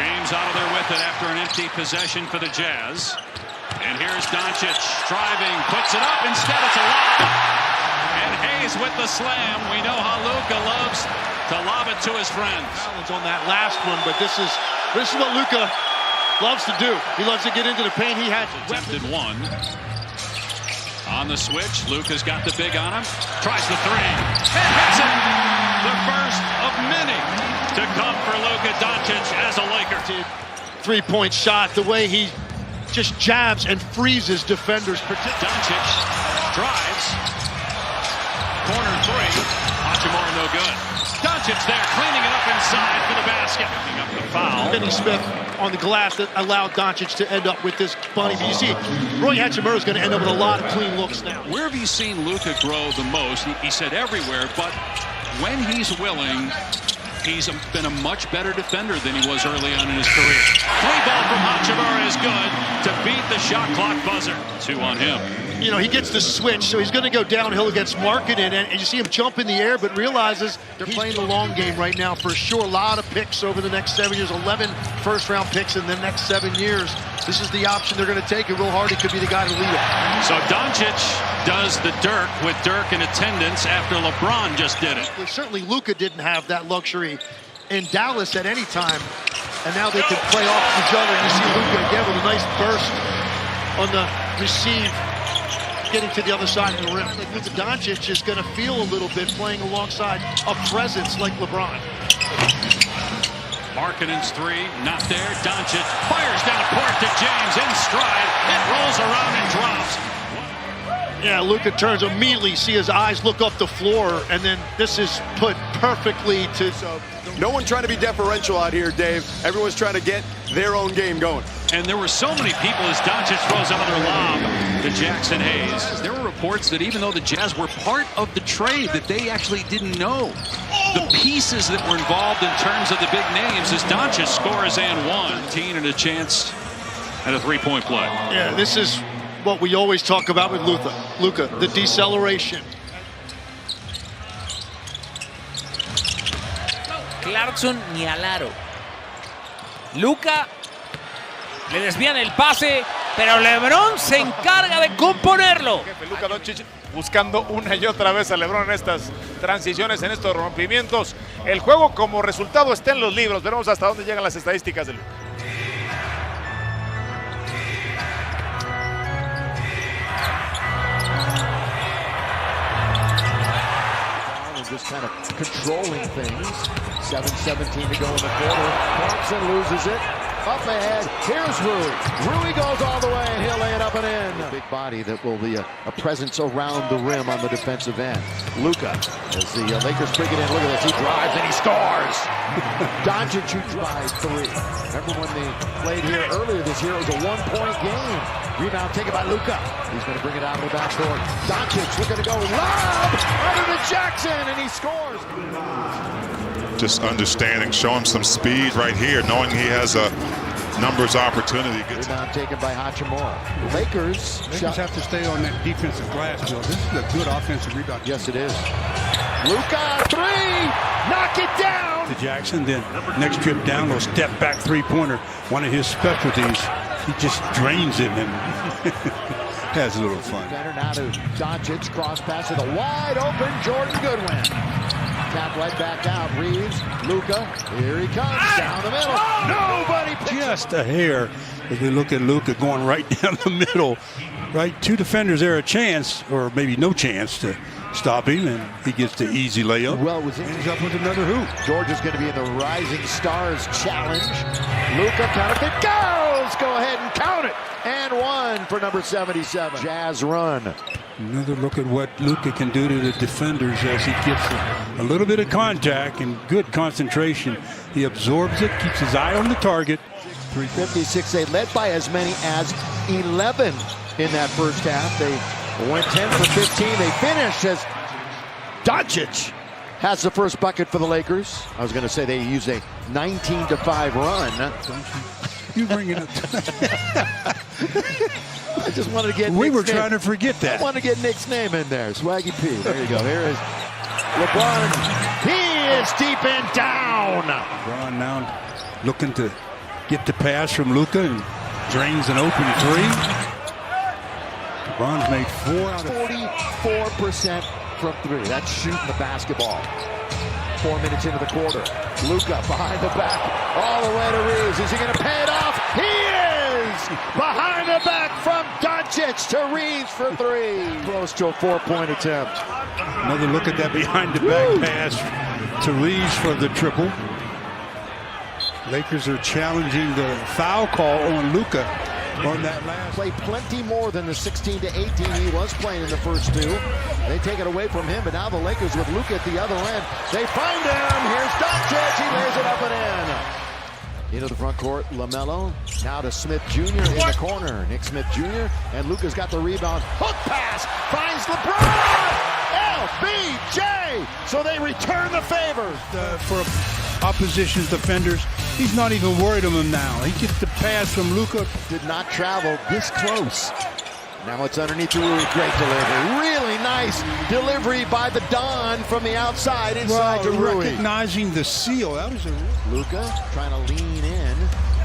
James out of there with it after an empty possession for the Jazz. And here's Doncic driving, puts it up. Instead, it's a lob. And Hayes with the slam. We know how Luka loves to lob it to his friends. On that last one, but this is what Luka loves to do. He loves to get into the paint. He has attempted one. On the switch, Luka's got the big on him. Tries the three. And hits it. The first of many to come for Luka Doncic as a Laker. Three-point shot, the way he just jabs and freezes defenders. Doncic drives. Corner three. Hachimura no good. Doncic there, cleaning it up inside for the basket. Picking up the foul. Finney Smith on the glass that allowed Doncic to end up with this bunny. But you see, Roy Hachimura is going to end up with a lot of clean looks now. Where have you seen Luka grow the most? He said everywhere, but when he's willing, he's been a much better defender than he was early on in his career. Three ball from Hachimura is good to beat the shot clock buzzer. Two on him. You know, he gets the switch, so he's going to go downhill against Markkanen, and you see him jump in the air, but realizes they're playing the long game right now for sure. A lot of picks over the next 7 years, 11 first-round picks in the next 7 years. This is the option they're going to take, and Will Hardy could be the guy to lead it. So Doncic does the Dirk with Dirk in attendance after LeBron just did it. Certainly Luka didn't have that luxury in Dallas at any time, and now they can play off each other. You see Luka again with a nice burst on the receive, getting to the other side of the rim. Luka Doncic is going to feel a little bit playing alongside a presence like LeBron. Markkanen's three, not there. Doncic fires down court to James in stride. It rolls around and drops. Yeah, Luka turns immediately, see his eyes look up the floor, and then this is put perfectly to... No one trying to be deferential out here, Dave. Everyone's trying to get their own game going. And there were so many people as Doncic throws another lob to Jackson Hayes. There were reports that even though the Jazz were part of the trade, that they actually didn't know the pieces that were involved in terms of the big names as Doncic scores and one. And a chance at a three-point play. Yeah, this is what we always talk about with Luka, the deceleration. Clarkson ni al aro. Luka le desvían el pase, pero LeBron se encarga de componerlo. Luka Doncic buscando una y otra vez a LeBron en estas transiciones, en estos rompimientos. El juego como resultado está en los libros. Veremos hasta dónde llegan las estadísticas de Luka. Just kind of controlling things. 7:17 to go in the quarter. Thompson loses it. Up ahead. Here's Rui. Rui goes all the way, and he'll lay it up and in. A big body that will be a presence around the rim on the defensive end. Luka, as the Lakers bring it in. Look at this. He drives and he scores. Doncic who drives three. Remember when they played here earlier this year? It was a one-point game. Rebound taken by Luka. He's going to bring it out of the backcourt. Doncic looking to go lob under to Jackson, and he scores. Just understanding, show him some speed right here, knowing he has a numbers opportunity. Rebound taken by Hachimura. Lakers have to stay on that defensive glass, Bill. This is a good offensive rebound. Yes, it is. Luka, three! Knock it down! To Jackson, then next trip down, little step back three-pointer. One of his specialties. He just drains it and has a little fun. Better now to Doncic, cross pass to the wide open Jordan Goodwin. Tap right back out. Reeves, Luka, here he comes down the middle. Nobody just a hair as we look at Luka going right down the middle. Right, two defenders there a chance, or maybe no chance to stop him, and he gets the easy layup. Well, he's up with another hoop. Georgia's going to be in the Rising Stars Challenge. Luka counterfeit goes. Go ahead and count it. And one for number 77. Jazz run. Another look at what Luka can do to the defenders as he gets a little bit of contact and good concentration. He absorbs it, keeps his eye on the target. 356. They led by as many as 11 in that first half. They went 10 for 15. They finished as Doncic has the first bucket for the Lakers. I was going to say they used a 19-5 run. You bring it up. I just wanted to get. We were trying to forget that. I wanted to get Nick's name in there. Swaggy P. There you go. Here is LeBron. He is deep and down. LeBron now looking to get the pass from Luka and drains an open three. LeBron's made 4 out of 44% from 3. That's shooting the basketball. 4 minutes into the quarter. Luka behind the back, all the way to Reeves. Is he going to pay it off? He is! Behind the back from Doncic to Reeves for 3. Close to a 4-point attempt. Another look at that behind the back pass to Reeves for the triple. Lakers are challenging the foul call on Luka on that last. Played plenty more than the 16 to 18 he was playing in the first 2. They take it away from him, but now the Lakers with Luka at the other end. They find him. Here's Doncic. He lays it up and in. Into the front court, LaMelo. Now to Smith Jr. in the corner. Nick Smith Jr. and Luka's got the rebound. Hook pass finds LeBron. LBJ. So they return the favor. For opposition defenders, he's not even worried of him now. He gets the pass from Luka. Did not travel this close. Now it's underneath to Rui. Great delivery. Really nice delivery by the Don from the outside inside to Rui. Recognizing the seal. That was a Luka trying to lean in.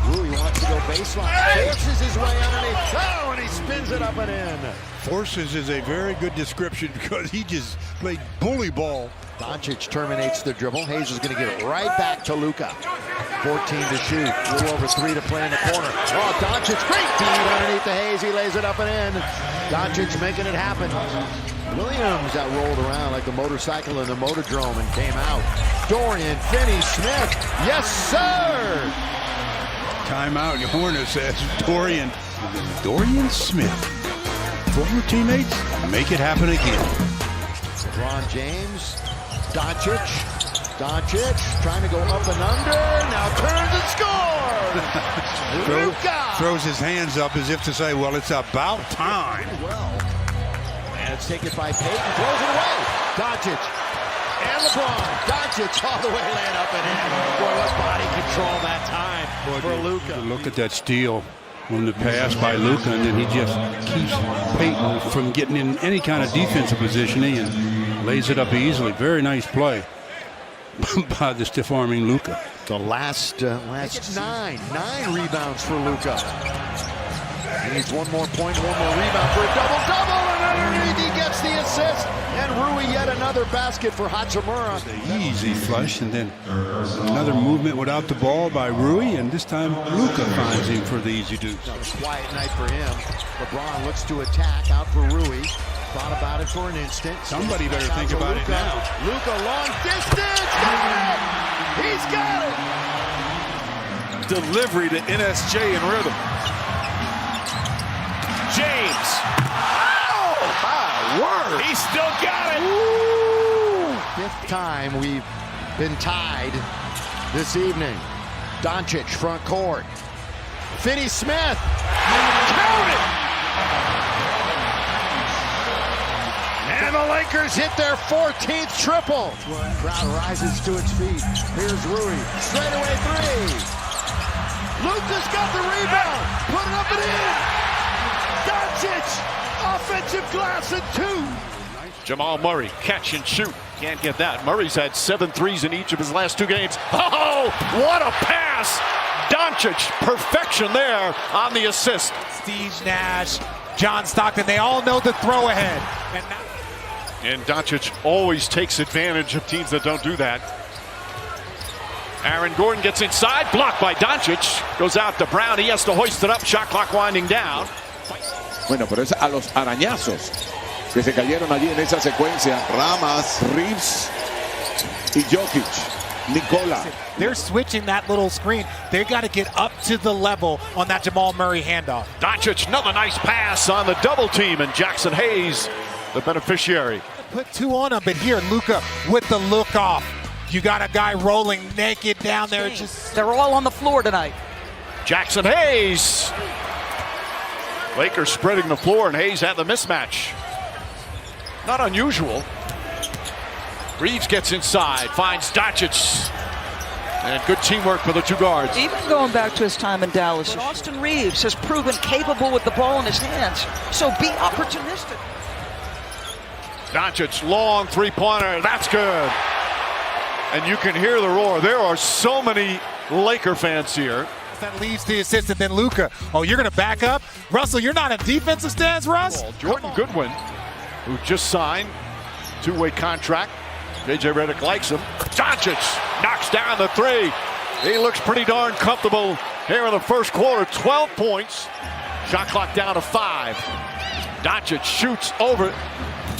Rui wants to go baseline. Forces his way underneath. Oh, and he spins it up and in. Forces is a very good description because he just played bully ball. Doncic terminates the dribble. Hayes is going to give it right back to Luka. 14 to shoot. A little over 3 to play in the corner. Oh, Doncic, great feed underneath the Hayes. He lays it up and in. Doncic making it happen. Williams that rolled around like the motorcycle in the Motodrome and came out. Dorian Finney-Smith. Yes, sir. Timeout. Horner says Dorian Smith. Former teammates make it happen again. LeBron James. Doncic trying to go up and under, now turns and scores! Luka! Throws his hands up as if to say, well, it's about time. Well, and it's taken by Payton, throws it away. Doncic and LeBron. Doncic all the way laying up and in. Boy, what body control that time for Luka. Look at that steal on the pass by Luka, and then he just keeps Payton from getting in any kind of defensive positioning and lays it up easily. Very nice play by the stiff-arming Luka. The last 9 rebounds for Luka. He needs 1 more point, 1 more rebound for a double-double, and underneath he gets the assist. And Rui yet another basket for Hachimura. Easy flush, and then another movement without the ball by Rui, and this time Luka finds him for the easy deuce. Quiet night for him. LeBron looks to attack out for Rui. Thought about it for an instant. Somebody better think about it now. Luka, long distance. Got it. He's got it. Delivery to NSJ in rhythm. James. Oh, my word. He still got it. Ooh. 5th time we've been tied this evening. Doncic, front court. Finney-Smith. Count it. And the Lakers hit their 14th triple. Crowd rises to its feet. Here's Rui. Straightaway 3. Luka's got the rebound. Put it up and in. Doncic, offensive glass at 2. Jamal Murray, catch and shoot. Can't get that. Murray's had 7 threes in each of his last 2 games. Oh, what a pass. Doncic, perfection there on the assist. Steve Nash, John Stockton, they all know the throw ahead. And Doncic always takes advantage of teams that don't do that. Aaron Gordon gets inside, blocked by Doncic. Goes out to Brown, he has to hoist it up, shot clock winding down. Bueno, pero es a los arañazos que se cayeron allí en esa secuencia. Ramas, Reeves y Jokic. Nicola. They're switching that little screen. They got to get up to the level on that Jamal Murray handoff. Doncic, another nice pass on the double team, and Jackson Hayes, the beneficiary. Put 2 on him, but here, Luka with the look off. You got a guy rolling naked down there. They're all on the floor tonight. Jackson Hayes. Lakers spreading the floor, and Hayes had the mismatch. Not unusual. Reeves gets inside, finds Doncic. And good teamwork for the 2 guards. Even going back to his time in Dallas, Austin Reeves has proven capable with the ball in his hands. So be opportunistic. Doncic, long 3-pointer, that's good. And you can hear the roar. There are so many Laker fans here. That leads to the assist, and then Luka. Oh, you're going to back up? Russell, you're not in defensive stance, Russ? Jordan Goodwin, who just signed two-way contract. J.J. Redick likes him. Doncic knocks down the three. He looks pretty darn comfortable here in the first quarter. 12 points. Shot clock down to 5. Doncic shoots over it.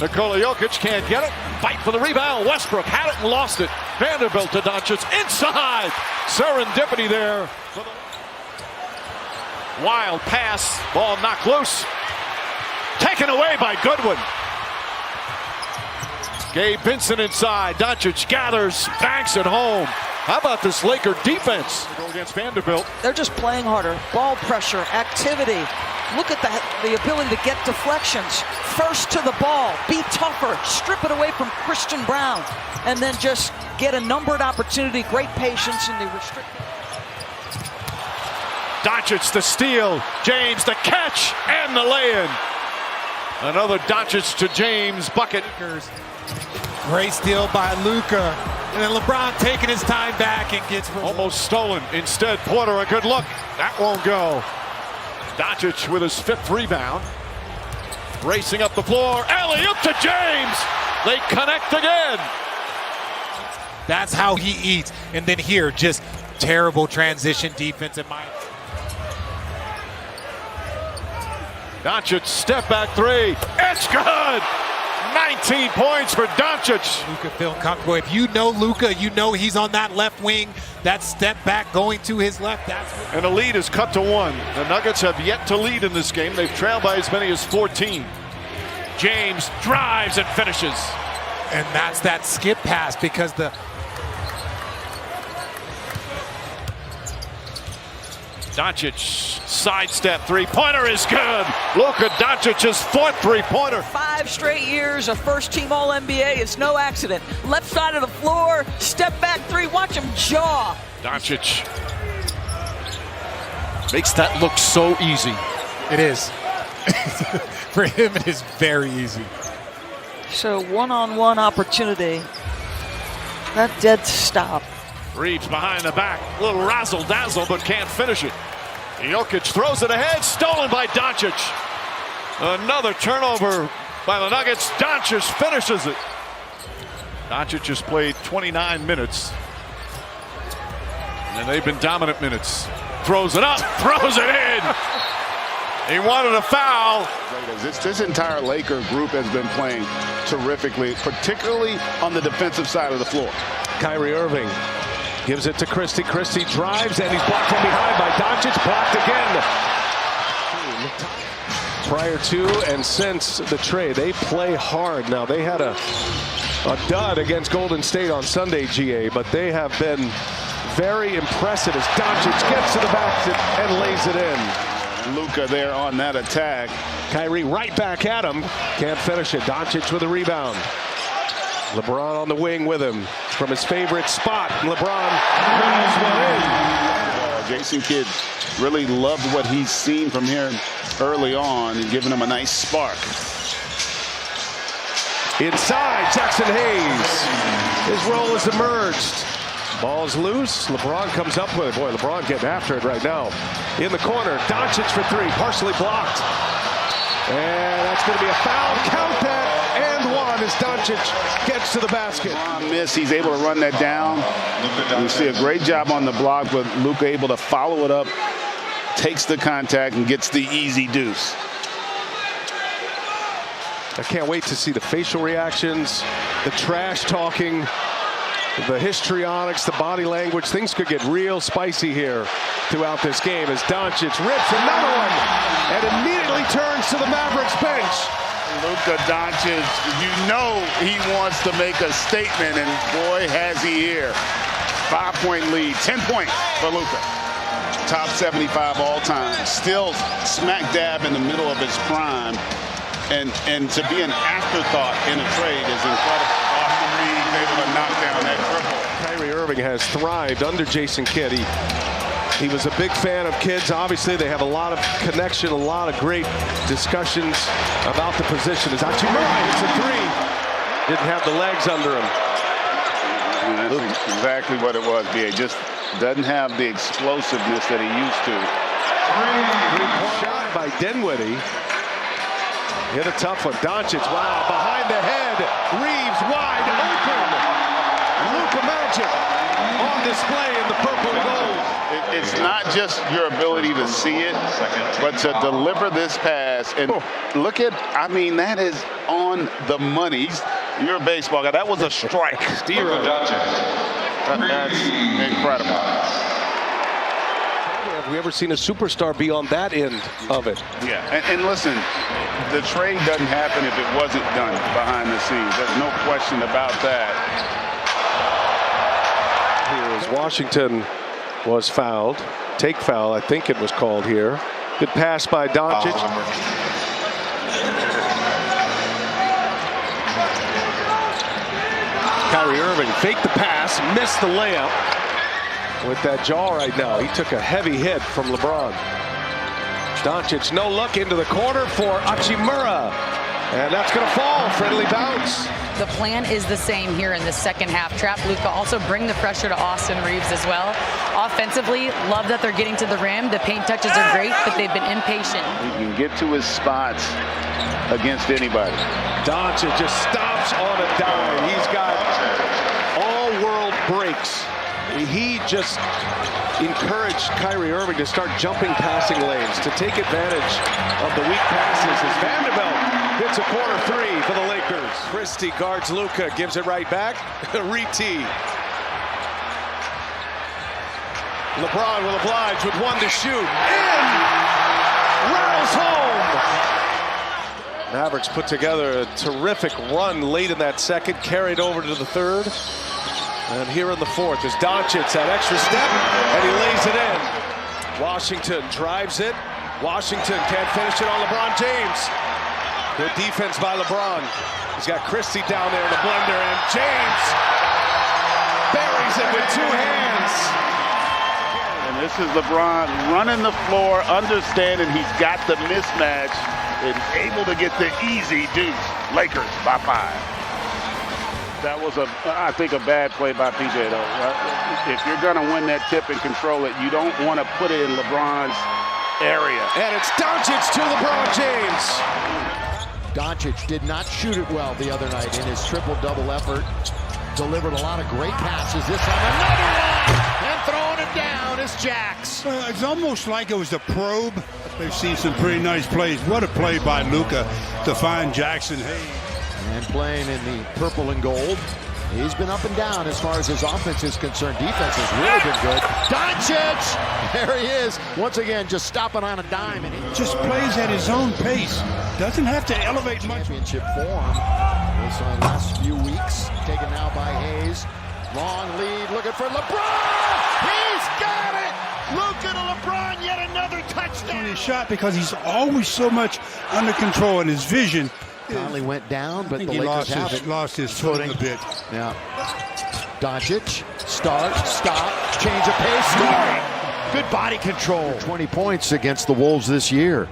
Nikola Jokic can't get it. Fight for the rebound. Westbrook had it and lost it. Vanderbilt to Doncic inside. Serendipity there. Wild pass. Ball knocked loose. Taken away by Goodwin. Gabe Vincent inside. Doncic gathers, banks it home. How about this Laker defense? Go against Vanderbilt. They're just playing harder. Ball pressure, activity. Look at the ability to get deflections. First to the ball, be tougher, strip it away from Christian Brown, and then just get a numbered opportunity. Great patience in the restricted. Doncic the steal. James the catch and the lay-in. Another Doncic to James bucket. Great steal by Luka. And then LeBron taking his time back and gets almost stolen. Instead, Porter a good look. That won't go. Doncic with his 5th rebound. Racing up the floor. Alley-oop to James. They connect again. That's how he eats. And then here, just terrible transition defense in my. Doncic step back three. It's good. 19 points for Doncic. Luka feeling comfortable. If you know Luka, you know he's on that left wing. That step back going to his left. And the lead is cut to 1. The Nuggets have yet to lead in this game. They've trailed by as many as 14. James drives and finishes. And that's that skip pass because the Doncic sidestep three-pointer is good. Luka Doncic's 4th three-pointer. 5 straight years of first-team All-NBA. It's no accident. Left side of the floor, step back 3. Watch him jaw. Doncic makes that look so easy. It is. For him, it is very easy. So one-on-one opportunity. That dead stop. Reeves behind the back. A little razzle-dazzle, but can't finish it. Jokic throws it ahead. Stolen by Doncic. Another turnover by the Nuggets. Doncic finishes it. Doncic has played 29 minutes. And they've been dominant minutes. Throws it up. Throws it in. He wanted a foul. This entire Laker group has been playing terrifically, particularly on the defensive side of the floor. Kyrie Irving gives it to Christie. Christie drives, and he's blocked from behind by Doncic. Blocked again. Prior to and since the trade, they play hard. Now, they had a dud against Golden State on Sunday, GA, but they have been very impressive as Doncic gets to the basket and lays it in. Luka there on that attack. Kyrie right back at him. Can't finish it. Doncic with a rebound. LeBron on the wing with him from his favorite spot. LeBron knocks one in. Jason Kidd really loved what he's seen from here early on and giving him a nice spark. Inside, Jackson Hayes. His role has emerged. Ball's loose. LeBron comes up with it. Boy, LeBron getting after it right now. In the corner, Doncic for 3, partially blocked. And that's going to be a foul. Count that. And 1 as Doncic gets to the basket. Miss, he's able to run that down. You see a great job on the block, but Luka able to follow it up, takes the contact, and gets the easy deuce. I can't wait to see the facial reactions, the trash talking, the histrionics, the body language. Things could get real spicy here throughout this game as Doncic rips another one and immediately turns to the Mavericks bench. Luka Doncic, you know he wants to make a statement, and boy, has he here. 5-point lead, 10 points for Luka. Top 75 all time. Still smack dab in the middle of his prime. And to be an afterthought in a trade is incredible. Austin Reeves able to knock down that triple. Kyrie Irving has thrived under Jason Kidd. He was a big fan of Kidd's. Obviously, they have a lot of connection, a lot of great discussions about the position. It's Hachimura, it's a 3. Didn't have the legs under him. And that's exactly what it was, B.A. Just Doesn't have the explosiveness that he used to. Shot by Dinwiddie. Hit a tough one. Doncic, wow, behind the head. Reeves wide open. Luka magic on display in the purple and gold. It's not just your ability to see it, but to deliver this pass. And look at, I mean, that is on the money. You're a baseball guy. That was a strike. Zero. That's incredible. Have we ever seen a superstar be on that end of it? Yeah, and listen, the trade doesn't happen if it wasn't done behind the scenes. There's no question about that. Here is Washington was fouled. Take foul, I think it was called here. Good pass by Doncic. Kyrie Irving faked the pass, missed the layup. With that jaw right now, he took a heavy hit from LeBron. Doncic, no look into the corner for Hachimura. And that's going to fall. Friendly bounce. The plan is the same here in the second half. Trap Luka, also bring the pressure to Austin Reeves as well. Offensively, love that they're getting to the rim. The paint touches are great, but they've been impatient. He can get to his spots against anybody. Doncic just stops on a dime. He's got all-world breaks. He just encouraged Kyrie Irving to start jumping passing lanes, to take advantage of the weak passes as Vanderbilt hits a corner three for the Lakers. Christie guards Luka, gives it right back. Re-tee. LeBron will oblige with one to shoot. In! Rattles home! Mavericks put together a terrific run late in that second, carried over to the third. And here in the fourth is Doncic, that extra step, and he lays it in. Washington drives it. Washington can't finish it on LeBron James. Good defense by LeBron. He's got Christie down there in the blender, and James buries it with two hands. And this is LeBron running the floor, understanding he's got the mismatch, and able to get the easy deuce. Lakers by 5. That was, I think, a bad play by PJ, though. If you're going to win that tip and control it, you don't want to put it in LeBron's area. And it's Doncic to LeBron James. Doncic did not shoot it well the other night in his triple-double effort. Delivered a lot of great passes. This time, another one! And throwing it down is Jax. It's almost like it was a probe. They've seen some pretty nice plays. What a play by Luka to find Jackson Hayes. And playing in the purple and gold. He's been up and down as far as his offense is concerned. Defense has really been good. Doncic! There he is. Once again, just stopping on a dime. And he just plays at his own pace. Doesn't have to elevate much. Championship form. This on the last few weeks. Taken now by Hayes. Long lead. Looking for LeBron! He's got it! Luka to LeBron. Yet another touchdown. His shot because he's always so much under control in his vision. Conley went down, but the he Lakers lost his footing a bit. Yeah. Doncic, start, stop, change of pace, scoring. Good body control. 20 points against the Wolves this year.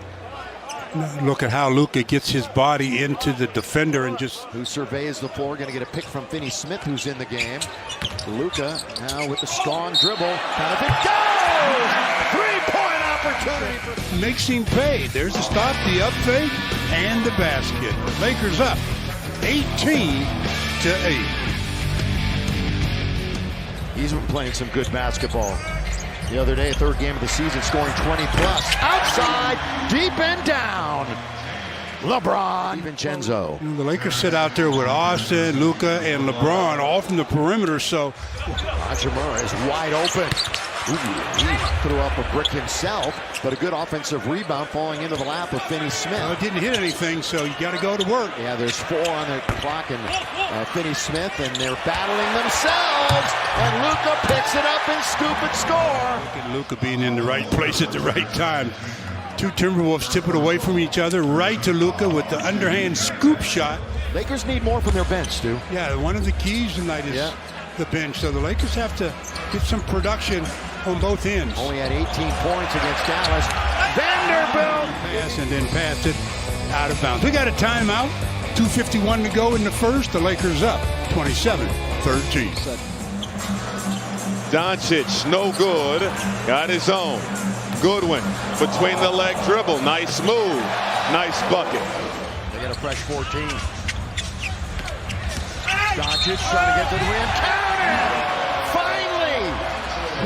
Look at how Luka gets his body into the defender and just... Who surveys the floor, going to get a pick from Finney-Smith, who's in the game. Luka now with the strong dribble. Kind of it goes! Three-point opportunity. Makes him pay. There's the stop, the up fake, and the basket. Lakers up 18-8. He's been playing some good basketball. The other day, third game of the season, scoring 20-plus. Outside, deep and down. LeBron. Vincenzo. The Lakers sit out there with Austin, Luka, and LeBron all from the perimeter, so... Hachimura is wide open. Ooh, he threw up a brick himself, but a good offensive rebound falling into the lap of Finney-Smith. Well, it didn't hit anything, so you got to go to work. Yeah, there's 4 on the clock, and Finney-Smith, and they're battling themselves, and Luka picks it up and scoop and score. Look at Luka being in the right place at the right time. Two Timberwolves tip it away from each other, right to Luka with the underhand scoop shot. Lakers need more from their bench, Stu. Yeah, one of the keys tonight is the bench, so the Lakers have to get some production on both ends. Only had 18 points against Dallas. Vanderbilt! Pass and then passed it out of bounds. We got a timeout. 2:51 to go in the first. The Lakers up 27-13. Doncic, no good. Got his own. Goodwin between the leg dribble. Nice move. Nice bucket. They get a fresh 14. Doncic trying to get to the rim. Counted! Finally!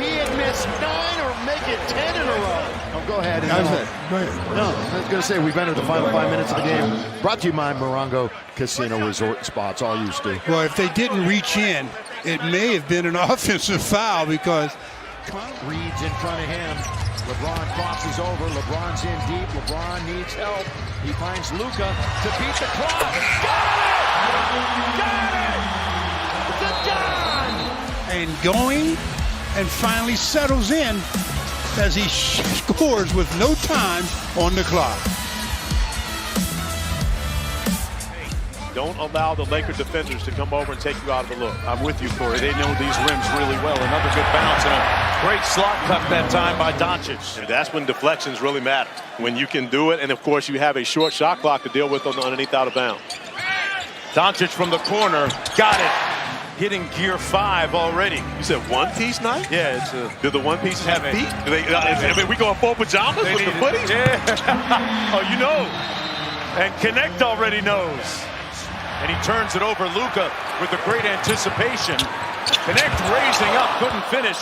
He had missed 9 or make it 10 in a row. Oh, go ahead. Go ahead. No, I was going to say we've entered the final 5 minutes of the game. Brought to you by Morongo Casino Resort Spa. It's all you, Steve. Well, if they didn't reach in, it may have been an offensive foul because Reed's in front of him. LeBron crosses over. LeBron's in deep. LeBron needs help. He finds Luka to beat the clock. Got it! Got it! The Don! and going and finally settles in as he scores with no time on the clock. Don't allow the Laker defenders to come over and take you out of the look. I'm with you, Corey. They know these rims really well. Another good bounce and a great slot cut that time by Doncic. And that's when deflections really matter. When you can do it, and of course you have a short shot clock to deal with on the underneath out of bounds. Doncic from the corner, got it. Hitting gear 5 already. You said one-piece night? Yeah, it's a... Do the one-pieces have feet? Do they, I mean, we going full pajamas with the footies? Yeah. Oh, you know. And Connect already knows. And he turns it over. Luka with a great anticipation. Connect raising up, couldn't finish.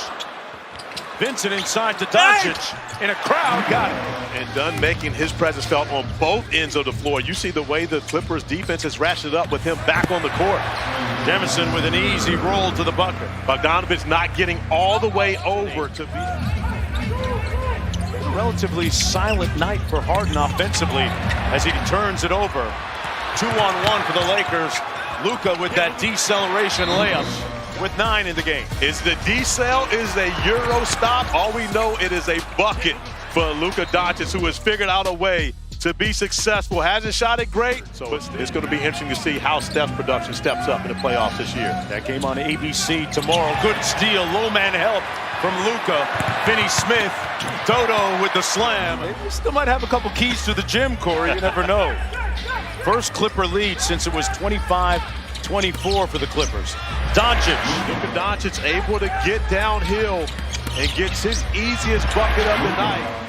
Vincent inside to Doncic. In a crowd, got it. And Dunn making his presence felt on both ends of the floor. You see the way the Clippers defense has ratcheted up with him back on the court. Jemison with an easy roll to the bucket. Bogdanovich not getting all the way over to be. A relatively silent night for Harden offensively as he turns it over. 2-on-1 for the Lakers. Luka with that deceleration layup with 9 in the game. Is the decel is a Euro stop? All we know it is a bucket for Luka Doncic, who has figured out a way to be successful. Hasn't shot it great, so it's going to be interesting to see how Steph's production steps up in the playoffs this year. That game on ABC tomorrow. Good steal, low man help from Luka. Finney Smith, Dodo with the slam. They still might have a couple keys to the gym, Corey. You never know. First Clipper lead since it was 25-24 for the Clippers. Doncic. Luka Doncic able to get downhill and gets his easiest bucket of the night.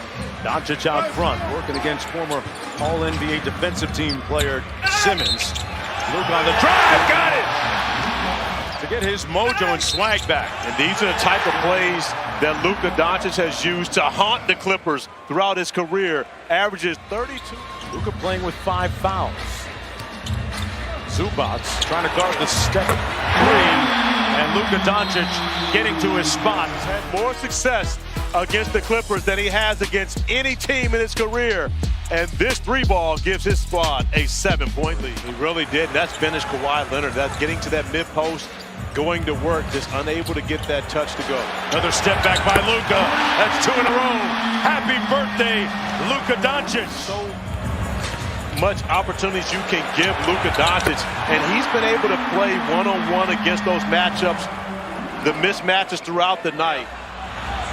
Doncic out front, working against former All-NBA defensive team player Simmons. Luka on the drive, got it! To get his mojo and swag back. And these are the type of plays that Luka Doncic has used to haunt the Clippers throughout his career. Averages 32. Luka playing with 5 fouls. Zubac trying to guard the step 3. And Luka Doncic getting to his spot. He's had more success against the Clippers than he has against any team in his career. And this 3-ball gives his squad a 7-point lead. He really did. And that's finished Kawhi Leonard. That's getting to that mid-post, going to work, just unable to get that touch to go. Another step back by Luka. That's 2 in a row. Happy birthday, Luka Doncic. So much opportunities you can give Luka Doncic, and he's been able to play one-on-one against those matchups, the mismatches throughout the night.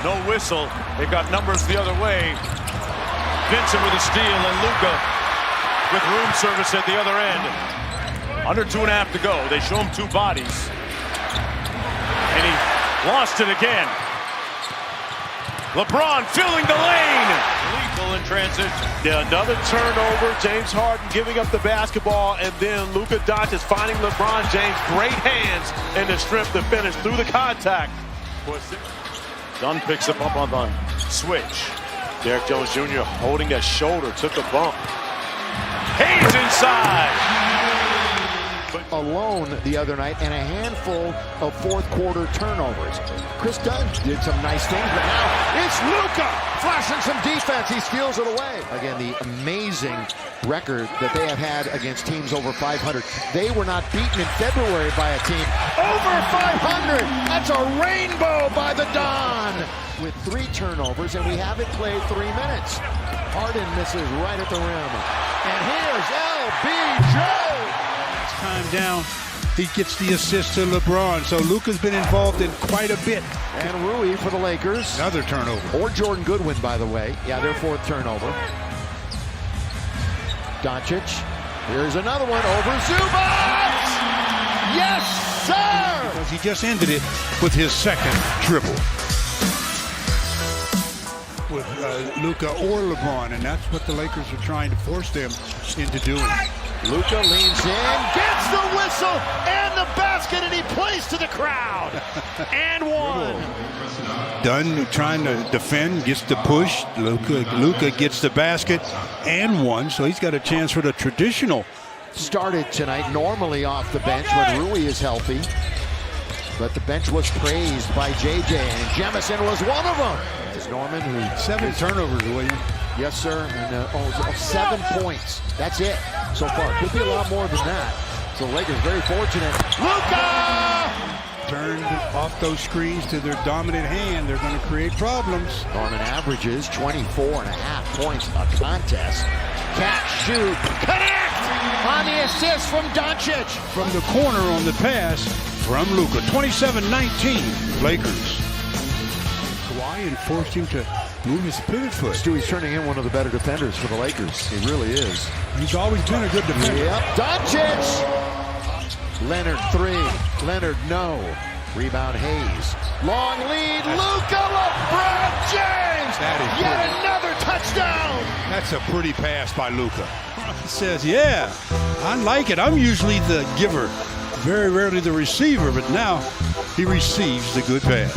No whistle. They've got numbers the other way. Vincent with a steal and Luka with room service at the other end. Under 2.5 to go. They show him 2 bodies. And he lost it again. LeBron filling the lane. Lethal in transition. Yeah, another turnover. James Harden giving up the basketball, and then Luka Doncic finding LeBron James. Great hands and the strength to finish through the contact. Dunn picks him up on the switch. Derrick Jones Jr. holding that shoulder, took a bump. Hayes inside. Alone the other night and a handful of fourth-quarter turnovers. Chris Dunn did some nice things, but now it's Luka flashing some defense. He steals it away. Again, the amazing record that they have had against teams over 500. They were not beaten in February by a team over 500. That's a rainbow by the Don with 3 turnovers, and we haven't played 3 minutes. Harden misses right at the rim. And here's LBJ. Time down, he gets the assist to LeBron. So Luka's been involved in quite a bit. And Rui for the Lakers. Another turnover. Or Jordan Goodwin, by the way. Yeah, their 4th turnover. Doncic. Here's another one over Zubac. Yes, sir. because he just ended it with his second triple with Luka or LeBron, and that's what the Lakers are trying to force them into doing. Luka leans in, gets the whistle and the basket, and he plays to the crowd. And one. Dunn trying to defend, gets the push. Luka gets the basket and one, so he's got a chance for the traditional. Started tonight normally off the bench when Rui is healthy, but the bench was praised by JJ, and Jemison was one of them. As Norman, who 7 turnovers, William. Yes, sir, and 7 points. That's it so far. Could be a lot more than that. So the Lakers very fortunate. Luka! Turned off those screens to their dominant hand. They're going to create problems. Norman averages 24.5 points a contest. Catch, shoot, connect on the assist from Doncic. From the corner on the pass from Luka. 27-19 Lakers. Kawhi and forced him to move his pivot foot. Stewie's turning in one of the better defenders for the Lakers. He really is. He's always been a good defender. Yep. Doncic! Leonard 3. Leonard no. Rebound Hayes. Long lead. Luka, LeBron James. That is yet pretty. another touchdown. That's a pretty pass by Luka. He says, yeah, I like it. I'm usually the giver. Very rarely the receiver, but now he receives the good pass.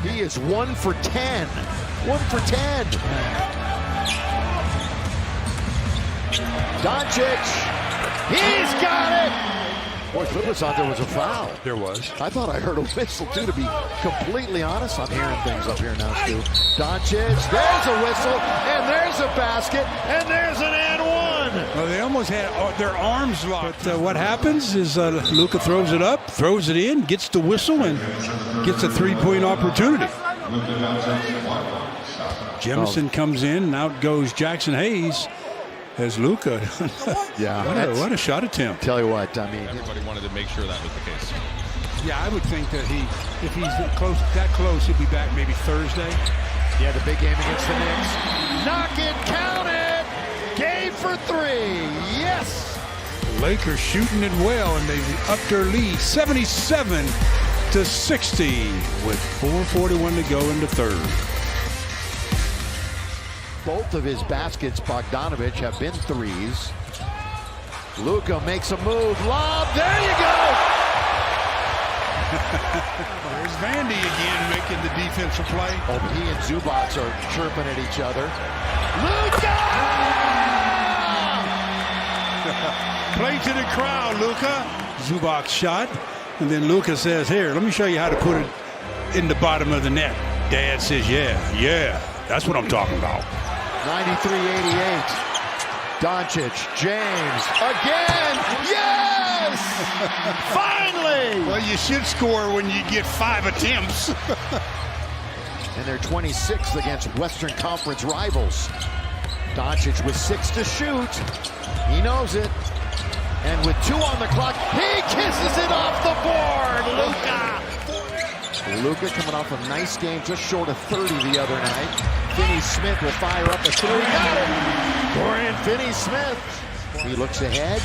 He is 1 for 10. 1 for 10. Doncic. He's got it. Boy, Clippers thought there was a foul. There was. I thought I heard a whistle, too, to be completely honest. I'm hearing things up here now, Stu. Doncic. There's a whistle, and there's a basket, and there's an and one. Well, they almost had their arms locked. But what happens is Luka throws it up, throws it in, gets the whistle, and gets a three-point opportunity. Jemison comes in, and out goes Jackson Hayes as Luka. Yeah, what a shot attempt. Tell you what, I mean, everybody wanted to make sure that was the case. Yeah, I would think that if he's that close, he'll be back maybe Thursday. Yeah, the big game against the Knicks. Knock it, count it. Game for 3. Yes. The Lakers shooting it well, and they've upped their lead 77-60 with 4:41 to go in the third. Both of his baskets, Bogdanovich, have been threes. Luka makes a move. Lob. There you go. There's Vandy again making the defensive play. Oh, he and Zubac are chirping at each other. Luka! Play to the crowd, Luka. Zubac shot. And then Luka says, here, let me show you how to put it in the bottom of the net. Dad says, yeah, that's what I'm talking about. 93-88. Doncic, James, again, yes! Finally! Well, you should score when you get 5 attempts. And they're 26th against Western Conference rivals. Doncic with 6 to shoot. He knows it. And with 2 on the clock, he kisses it off the board. Luka coming off a nice game, just short of 30 the other night. Finney-Smith will fire up a 3. Got it! Dorian Finney-Smith. He looks ahead.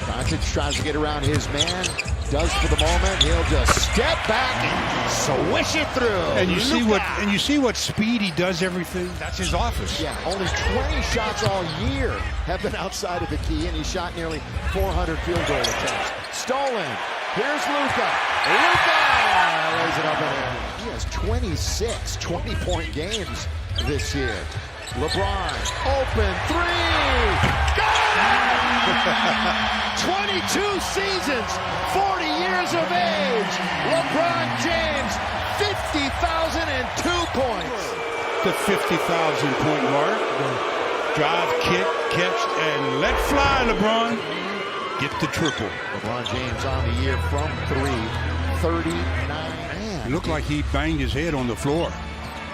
Doncic tries to get around his man. Does for the moment. He'll just step back and swish it through. And you see what speed he does everything. That's his office. Yeah, only 20 shots all year have been outside of the key, and he shot nearly 400 field goal attempts. Stolen. Here's Luka. Luka lays it up and in. He has 26 20-point games this year. LeBron, open 3. Got it! 22 seasons, 40 years of age. LeBron James, 50,002 points. The 50,000-point mark. Drive, kick, catch, and let fly, LeBron. Get the triple. LeBron James on the year from 3, 39. Man. It looked like he banged his head on the floor.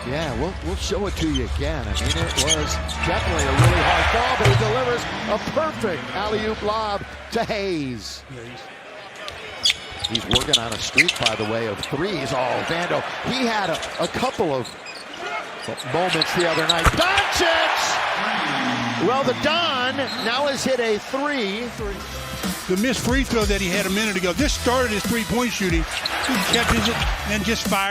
Yeah, we'll show it to you again. I mean, it was definitely a really hard ball, but he delivers a perfect alley-oop lob to Hayes. He's working on a streak, by the way, of 3s. Oh, Vando, he had a couple of moments the other night. Doncic! Well, the Don now has hit a three. The missed free throw that he had a minute ago. This started his three-point shooting. He catches it and just fires.